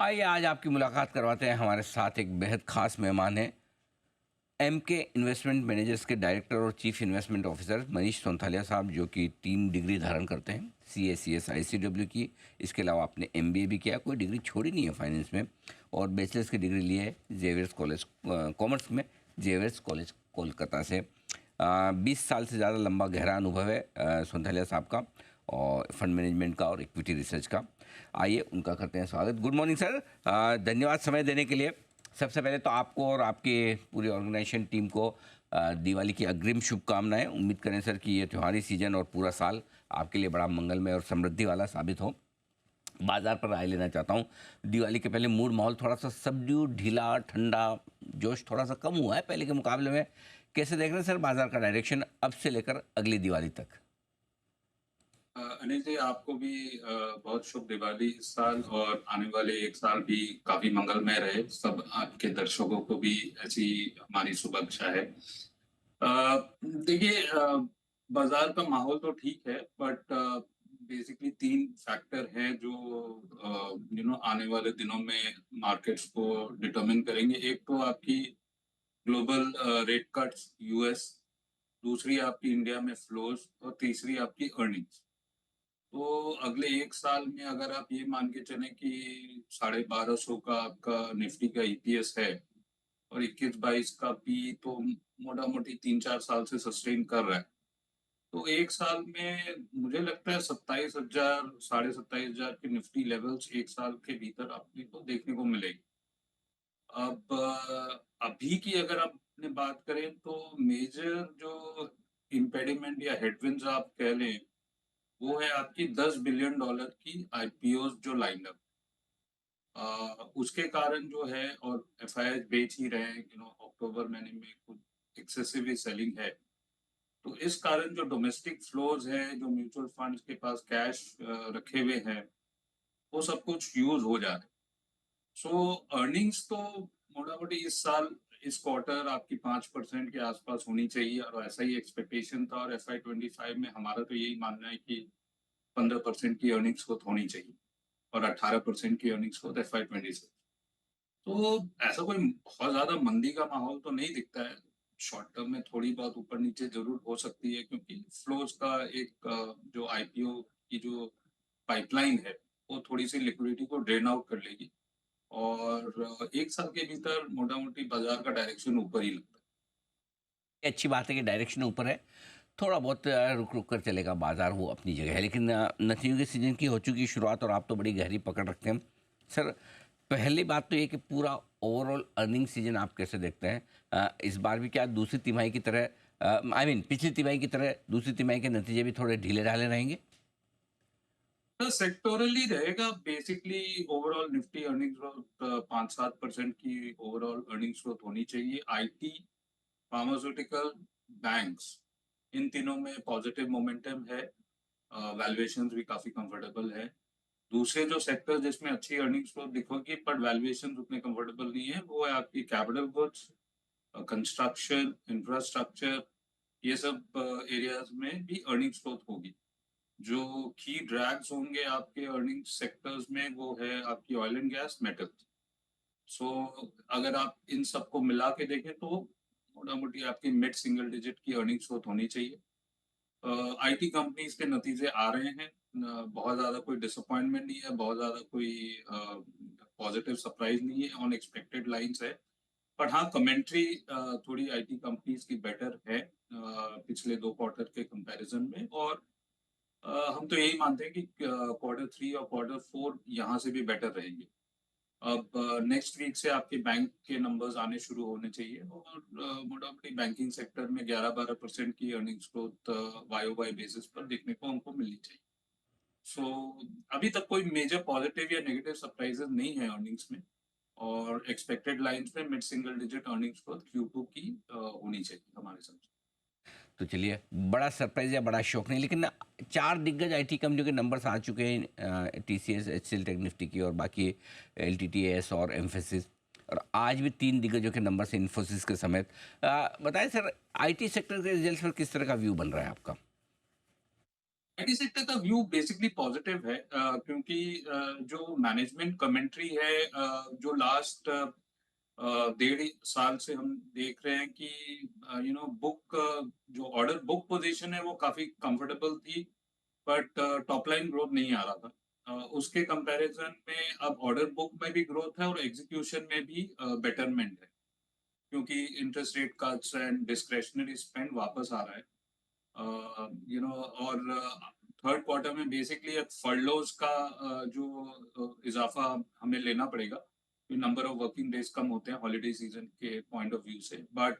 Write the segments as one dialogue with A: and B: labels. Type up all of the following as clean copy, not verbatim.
A: आइए आज आपकी मुलाकात करवाते हैं। हमारे साथ एक बेहद खास मेहमान हैं। एमके इन्वेस्टमेंट मैनेजर्स के डायरेक्टर और chief investment officer Manish Sonthalia साहब, जो कि 3 डिग्री धारण करते हैं, CA CS ICW की। इसके अलावा आपने MBA भी किया, कोई डिग्री छोड़ी नहीं है फाइनेंस में, और बैचलर्स की डिग्री ली है जेवियर्स कॉलेज कॉमर्स में, जेवियर्स कॉलेज कोलकाता से। 20 साल से ज़्यादा लंबा गहरा अनुभव है सोंथालिया साहब का, और फंड मैनेजमेंट का और इक्विटी रिसर्च का। आइए उनका करते हैं स्वागत। गुड मॉर्निंग सर, धन्यवाद समय देने के लिए। सबसे पहले तो आपको और आपके पूरी ऑर्गेनाइजेशन टीम को दिवाली की अग्रिम शुभकामनाएं। उम्मीद करें सर कि ये त्योहारी सीजन और पूरा साल आपके लिए बड़ा मंगलमय और समृद्धि वाला साबित हो। बाजार पर राय लेना चाहता हूँ। दिवाली के पहले मूड माहौल थोड़ा सा सबड्यूड, ढीला, ठंडा, जोश थोड़ा सा कम हुआ है पहले के मुकाबले में। कैसे देख रहे हैं सर बाजार का डायरेक्शन अब से लेकर अगली दिवाली तक?
B: अनिल जी, आपको भी बहुत शुभ दिवाली इस साल, और आने वाले एक साल भी काफी मंगलमय रहे। सब आपके दर्शकों को भी ऐसी हमारी शुभेच्छा है। देखिए, बाजार का माहौल तो ठीक है, बट बेसिकली तीन फैक्टर हैं जो आने वाले दिनों में मार्केट्स को डिटरमिन करेंगे। एक तो आपकी ग्लोबल रेट कट्स, US, दूसरी आपकी इंडिया में फ्लोज, और तीसरी आपकी अर्निंग्स। तो अगले एक साल में अगर आप ये मान के चलें कि 1250 का आपका निफ्टी का EPS है, और 21-22 का पी, तो मोटा मोटी 3-4 साल से सस्टेन कर रहा है। तो एक साल में मुझे लगता है 27,000, 27,500 के निफ्टी लेवल्स एक साल के भीतर आपने को देखने को मिलेगी। अब अभी की अगर आपने बात करें तो मेजर जो इम्पेडिमेंट या हेडविंड्स आप कह लें, वो है आपकी $10 बिलियन की IPOs जो लाइन अप। उसके कारण जो है, और FIIs बेच ही रहे हैं, अक्टूबर महीने में कुछ एक्सेसिव ही सेलिंग है। तो इस कारण जो डोमेस्टिक फ्लोज हैं, जो म्यूचुअल फंड्स के पास कैश रखे हुए हैं, वो सब कुछ यूज हो जा रहे हैं। सो अर्निंग्स तो मोटा मोटी इस साल, इस क्वार्टर आपकी 5% के आसपास होनी चाहिए, और ऐसा ही एक्सपेक्टेशन था। और FY25 में हमारा तो यही मानना है कि 15% की अर्निंग्स ग्रोथ होनी चाहिए, और 18% की अर्निंग्स ग्रोथ FY26। तो ऐसा कोई बहुत ज्यादा मंदी का माहौल तो नहीं दिखता है। शॉर्ट टर्म में थोड़ी बहुत ऊपर नीचे जरूर हो सकती है, क्योंकि फ्लोज का एक जो IPO की जो पाइपलाइन है, वो थोड़ी सी लिक्विडिटी को ड्रेन आउट कर लेगी। और एक साल के भीतर मोटा मोटी बाजार का डायरेक्शन ऊपर ही लगता
A: ये अच्छी बात है कि डायरेक्शन ऊपर है। थोड़ा बहुत रुक रुक कर चलेगा बाजार, वो अपनी जगह है। लेकिन नथियों के सीजन की हो चुकी शुरुआत, और आप तो बड़ी गहरी पकड़ रखते हैं सर। पहली बात तो ये कि पूरा ओवरऑल अर्निंग सीजन आप कैसे देखते हैं? इस बार भी क्या दूसरी तिमाही की तरह, पिछली तिमाही की तरह दूसरी तिमाही के नतीजे भी थोड़े ढीले ढाले रहेंगे?
B: है। सेक्टोरली रहेगा basically. Overall Nifty earnings growth 5-7% की ओवरऑल अर्निंग्स ग्रोथ होनी चाहिए। IT, फार्मास्यूटिकल, बैंक्स, इन तीनों में पॉजिटिव मोमेंटम है। वैल्यूएशंस भी काफी कंफर्टेबल है। दूसरे जो सेक्टर जिसमें अच्छी अर्निंग्स ग्रोथ दिखेगी बट वैल्यूएशन उतने कंफर्टेबल नहीं है, वो है आपकी कैपिटल गुड्स, कंस्ट्रक्शन, इंफ्रास्ट्रक्चर। ये सब एरियाज में भी अर्निंग्स ग्रोथ होगी। जो की ड्रैग्स होंगे आपके अर्निंग्स सेक्टर्स में, वो है आपकी ऑयल एंड गैस, मेटल्स। सो अगर आप इन सबको मिला के देखें तो मोटा मोटी आपकी मिड सिंगल डिजिट की अर्निंग्स ग्रोथ होनी चाहिए। IT कंपनीज के नतीजे आ रहे हैं। बहुत ज़्यादा कोई डिसअपॉइंटमेंट नहीं है, बहुत ज़्यादा कोई पॉजिटिव सरप्राइज नहीं है, ऑन एक्सपेक्टेड लाइंस है। पर हाँ, कमेंट्री थोड़ी IT कंपनीज की बेटर है पिछले 2 क्वार्टर के कंपैरिजन में। और हम तो यही मानते हैं कि Q3 और Q4 यहाँ से भी बेटर रहेंगे। अब नेक्स्ट वीक से आपके बैंक के नंबर्स आने शुरू होने चाहिए, और मोटा मोटी बैंकिंग सेक्टर में 11-12% की अर्निंग्स ग्रोथ YOY बेसिस पर देखने को हमको मिलनी चाहिए। सो अभी तक कोई मेजर पॉजिटिव या नेगेटिव सरप्राइजेस नहीं है अर्निंग्स में, और एक्सपेक्टेड लाइंस में mid single digit earnings growth Q2 की होनी चाहिए हमारे समझ।
A: तो चलिए, बड़ा सरप्राइज़ या बड़ा शौक नहीं, लेकिन 4 दिग्गज IT कंपनियों के नंबर्स आ चुके हैं, TCS, HCL टेक निफ्टी की, और बाकी LTTS और एम्फेसिस। और आज भी 3 दिग्गजों के नंबर से इन्फोसिस के समेत। बताएं सर, IT सेक्टर के रिजल्ट पर किस तरह का व्यू बन रहा है आपका?
B: आईटी सेक्टर का व्यू बेसिकली पॉजिटिव है, क्योंकि जो मैनेजमेंट कमेंट्री है, जो लास्ट 1.5 साल से हम देख रहे हैं कि बुक जो ऑर्डर बुक पोजीशन है वो काफी कंफर्टेबल थी, बट टॉप लाइन ग्रोथ नहीं आ रहा था। उसके कंपैरिजन में अब ऑर्डर बुक में भी ग्रोथ है और एग्जीक्यूशन में भी बेटरमेंट है, क्योंकि interest rate cuts and discretionary spend वापस आ रहा है। और थर्ड क्वार्टर में बेसिकली अब फर्लोज का जो इजाफा हमें लेना पड़ेगा, नंबर ऑफ वर्किंग डेज कम होते हैं हॉलीडे सीजन के पॉइंट ऑफ व्यू से, बट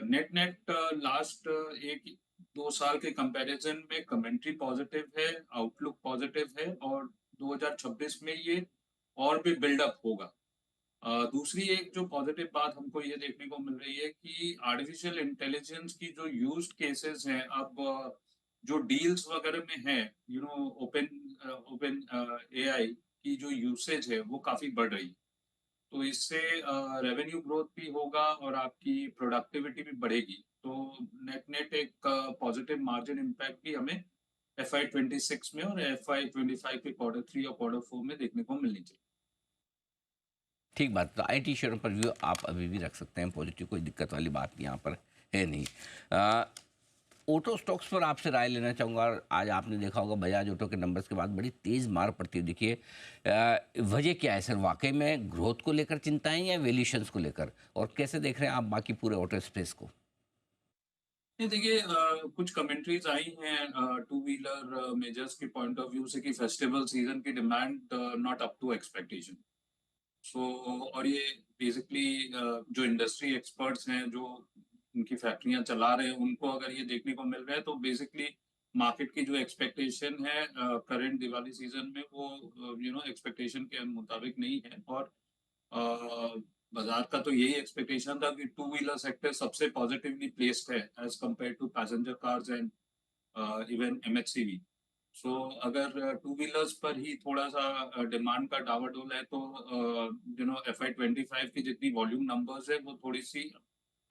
B: नेट नेट लास्ट 1-2 साल के कंपैरिजन में कमेंट्री पॉजिटिव है, आउटलुक पॉजिटिव है, और 2026 में ये और भी बिल्डअप होगा। दूसरी एक जो पॉजिटिव बात हमको ये देखने को मिल रही है कि आर्टिफिशियल इंटेलिजेंस की जो यूज्ड केसेस हैं, अब जो डील्स वगैरह में है, ओपन ओपन एआई की जो यूसेज है वो काफी बढ़ रही है। तो इससे रेवेन्यू ग्रोथ भी होगा और आपकी प्रोडक्टिविटी भी बढ़ेगी। तो नेट नेट एक पॉजिटिव मार्जिन इम्पैक्ट भी हमें FY 26 में और FY 25 के Q3 और Q4 में देखने को मिलनी चाहिए।
A: ठीक बात। तो आईटी शेयरों पर व्यू आप अभी भी रख सकते हैं पॉजिटिव, कोई दिक्कत वाली बात यहाँ पर है नहीं। ऑटो स्टॉक्स पर आपसे राय लेना चाहूँगा। आज आपने देखा होगा बजाज ऑटो के नंबर्स के बाद बड़ी तेज़ मार पड़ती है। देखिए वजह क्या है सर, वाकई में ग्रोथ को लेकर चिंताएं या वैल्यूएशंस को लेकर, और कैसे देख रहे हैं आप बाकी पूरे ऑटो स्पेस को?
B: नहीं, देखिए, कुछ कमेंट्रीज आई हैं टू व्हीलर मेजर्स के पॉइंट ऑफ व्यू से कि फेस्टिवल सीजन की demand not up to expectation. So और ये बेसिकली जो इंडस्ट्री एक्सपर्ट्स हैं जो उनकी फैक्ट्रियां चला रहे हैं, उनको अगर ये देखने को मिल रहा है, तो बेसिकली मार्केट की जो एक्सपेक्टेशन है करंट दिवाली सीजन में वो एक्सपेक्टेशन के मुताबिक नहीं है। और अ, बाजार का तो यही एक्सपेक्टेशन था कि टू व्हीलर सेक्टर सबसे पॉजिटिवली प्लेस्ड है as compared to passenger cars and even MHCV. So अगर टू व्हीलर्स पर ही थोड़ा सा डिमांड का डावाडोल है, तो FY 25 की जितनी वॉल्यूम नंबर्स है वो थोड़ी सी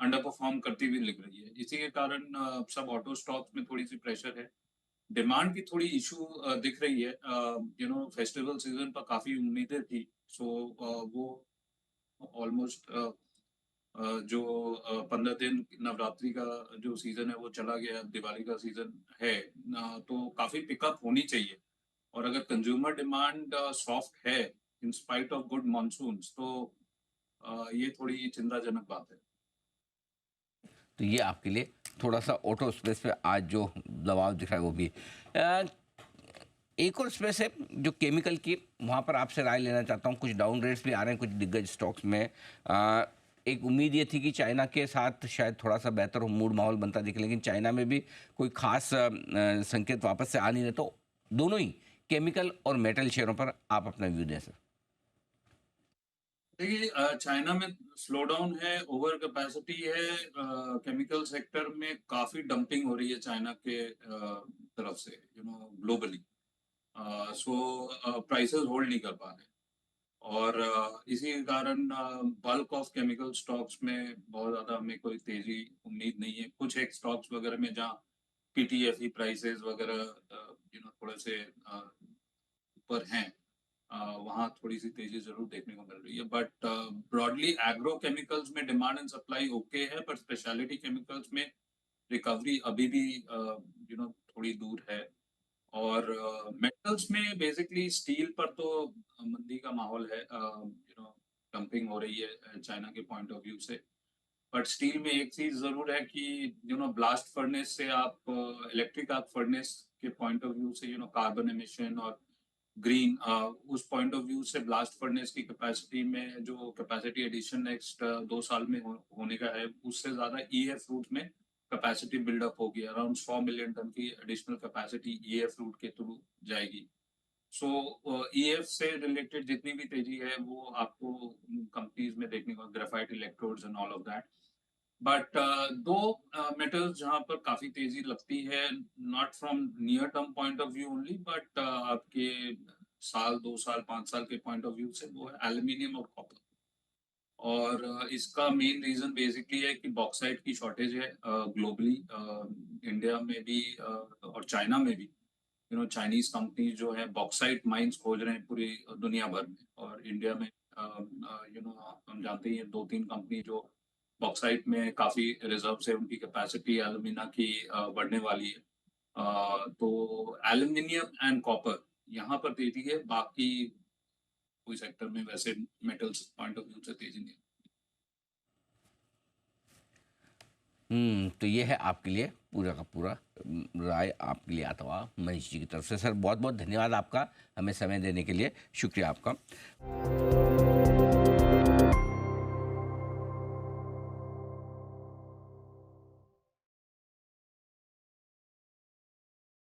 B: अंडर परफॉर्म करती हुई लिख रही है। इसी के कारण सब ऑटो स्टॉक्स में थोड़ी सी प्रेशर है। डिमांड की थोड़ी इशू दिख रही है। फेस्टिवल सीजन पर काफी उम्मीदें थी। सो वो ऑलमोस्ट जो 15 दिन नवरात्रि का जो सीजन है वो चला गया, दिवाली का सीजन है। तो काफी पिकअप होनी चाहिए। और अगर कंज्यूमर डिमांड सॉफ्ट है in spite of good monsoons, तो ये थोड़ी चिंताजनक बात है।
A: तो ये आपके लिए थोड़ा सा ऑटो स्पेस पे आज जो दबाव दिख रहा है वो भी। अ, एक और स्पेस है जो केमिकल की, वहाँ पर आपसे राय लेना चाहता हूँ। कुछ डाउन रेट्स भी आ रहे हैं कुछ दिग्गज स्टॉक्स में। एक उम्मीद ये थी कि चाइना के साथ शायद थोड़ा सा बेहतर मूड माहौल बनता दिखे, लेकिन चाइना में भी कोई खास संकेत वापस से आ नहीं रहे। तो दोनों ही केमिकल और मेटल शेयरों पर आप अपना व्यू दें सर।
B: देखिए, चाइना में स्लो डाउन है, ओवर कैपेसिटी है, केमिकल सेक्टर में काफी डंपिंग हो रही है चाइना के तरफ से, ग्लोबली। सो प्राइसेस होल्ड नहीं कर पा रहे। और इसी के कारण बल्क ऑफ केमिकल स्टॉक्स में बहुत ज्यादा हमें कोई तेजी उम्मीद नहीं है। कुछ एक स्टॉक्स वगैरह में जहाँ पीटीएफई प्राइसेस वगैरह थोड़े से ऊपर हैं, वहाँ थोड़ी सी तेजी जरूर देखने को मिल रही है। बट ब्रॉडली एग्रो केमिकल्स में डिमांड एंड सप्लाई ओके है, पर स्पेशलिटी केमिकल्स में रिकवरी अभी भी थोड़ी दूर है। और मेटल्स में बेसिकली स्टील पर तो मंदी का माहौल है। डंपिंग हो रही है चाइना के पॉइंट ऑफ व्यू से। बट स्टील में एक चीज जरूर है कि ब्लास्ट फर्नेस से आप इलेक्ट्रिक आर्क फर्नेस के पॉइंट ऑफ व्यू से कार्बन एमिशन और ग्रीन, उस पॉइंट ऑफ व्यू से ब्लास्ट फर्नेस की कैपेसिटी में जो कैपेसिटी एडिशन नेक्स्ट 2 साल में होने का है, उससे ज्यादा ईएफ रूट में कैपेसिटी बिल्डअप होगी। अराउंड 100 मिलियन टन की एडिशनल कैपेसिटी ईएफ रूट के थ्रू जाएगी। सो ईएफ से रिलेटेड जितनी भी तेजी है वो आपको कंपनीज में देखने को, graphite electrodes and all of that. But दो मेटल्स जहां पर काफी तेजी लगती है, not from near term point of view only, but आपके साल 2 साल 5 साल के पॉइंट ऑफ व्यू से, वो है एल्यूमिनियम और कॉपर। और इसका मेन रीज़न बेसिकली है कि बॉक्साइट की शॉर्टेज है ग्लोबली, इंडिया में भी और चाइना में भी। चाइनीज़ कंपनीज़ जो है बॉक्साइट माइन्स खोज रहे हैं पूरी दुनिया भर में, और इंडिया में हम जानते ही हैं 2-3 कंपनी जो बॉक्साइट में काफ़ी रिज़र्व्स है, उनकी कैपेसिटी एल्यूमिना की बढ़ने वाली है। तो एल्यूमीनियम एंड कॉपर यहाँ पर तेज़ी है, बाकी कोई सेक्टर में वैसे मेटल्स पॉइंट ऑफ व्यू से तेज़ी नहीं है।
A: तो ये है आपके लिए पूरा का पूरा राय आपके लिए आता हुआ मनीष जी की तरफ से। सर बहुत बहुत धन्यवाद आपका, हमें समय देने के लिए शुक्रिया आपका।